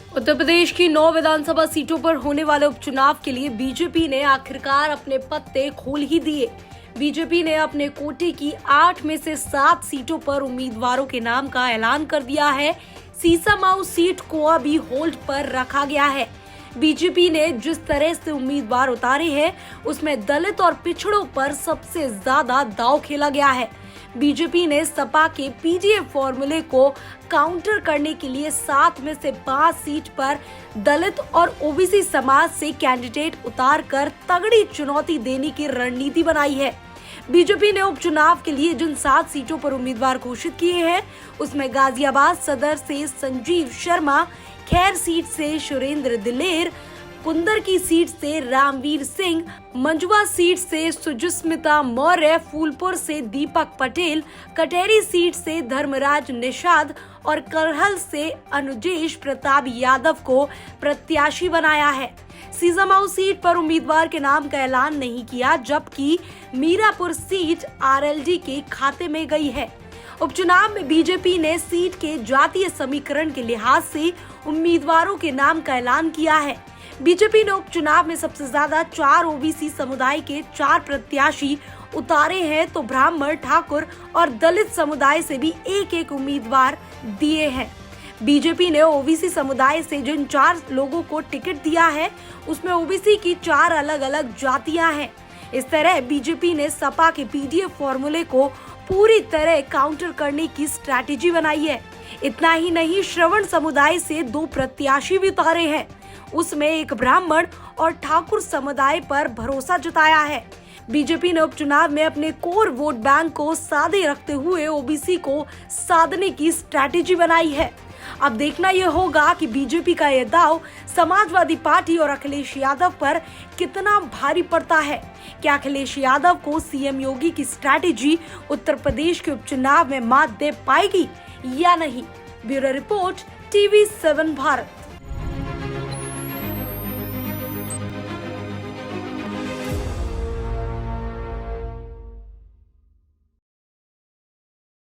उत्तर प्रदेश की 9 विधानसभा सीटों पर होने वाले उपचुनाव के लिए बीजेपी ने आखिरकार अपने पत्ते खोल ही दिए। बीजेपी ने अपने कोटे की 8 में से 7 सीटों पर उम्मीदवारों के नाम का ऐलान कर दिया है। सीसामाऊ सीट को अभी होल्ड पर रखा गया है। बीजेपी ने जिस तरह से उम्मीदवार उतारे हैं, उसमें दलित और पिछड़ों पर सबसे ज्यादा दांव खेला गया है। बीजेपी ने सपा के पीडीएफ फॉर्मूले को काउंटर करने के लिए 7 में से 5 सीट पर दलित और ओबीसी समाज से कैंडिडेट उतारकर तगड़ी चुनौती देने की रणनीति बनाई है। बीजेपी ने उपचुनाव के लिए जिन 7 सीटों पर उम्मीदवार घोषित किए हैं, उसमें गाजियाबाद सदर से संजीव शर्मा, खैर सीट से सुरेंद्र दिलेर, कुंदर की सीट से रामवीर सिंह, मंजुआ सीट से सुजुस्मिता मौर्य, फूलपुर से दीपक पटेल, कटेरी सीट से धर्मराज निषाद और करहल से अनुजेश प्रताप यादव को प्रत्याशी बनाया है। सीसामाऊ सीट पर उम्मीदवार के नाम का ऐलान नहीं किया, जबकि मीरापुर सीट आरएलडी के खाते में गई है। उपचुनाव में बीजेपी ने सीट के जातीय समीकरण के लिहाज से उम्मीदवारों के नाम का ऐलान किया है। बीजेपी ने उपचुनाव में सबसे ज्यादा 4 ओबीसी समुदाय के 4 प्रत्याशी उतारे हैं, तो ब्राह्मण, ठाकुर और दलित समुदाय से भी एक उम्मीदवार दिए हैं। बीजेपी ने ओबीसी समुदाय से जिन 4 लोगों को टिकट दिया है, उसमें ओबीसी की 4 अलग अलग जातियां हैं। इस तरह बीजेपी ने सपा के पीडीएफ फॉर्मूले को पूरी तरह काउंटर करने की स्ट्रैटेजी बनाई है। इतना ही नहीं, श्रवण समुदाय से 2 प्रत्याशी भी उतारे हैं, उसमें एक ब्राह्मण और ठाकुर समुदाय पर भरोसा जताया है। बीजेपी ने उपचुनाव में अपने कोर वोट बैंक को सादे रखते हुए ओबीसी को साधने की स्ट्रैटेजी बनाई है। अब देखना यह होगा कि बीजेपी का यह दांव समाजवादी पार्टी और अखिलेश यादव पर कितना भारी पड़ता है। क्या अखिलेश यादव को सीएम योगी की स्ट्रैटेजी उत्तर प्रदेश के उपचुनाव में मात दे पाएगी या नहीं? Bureau report, TV7 Bharat.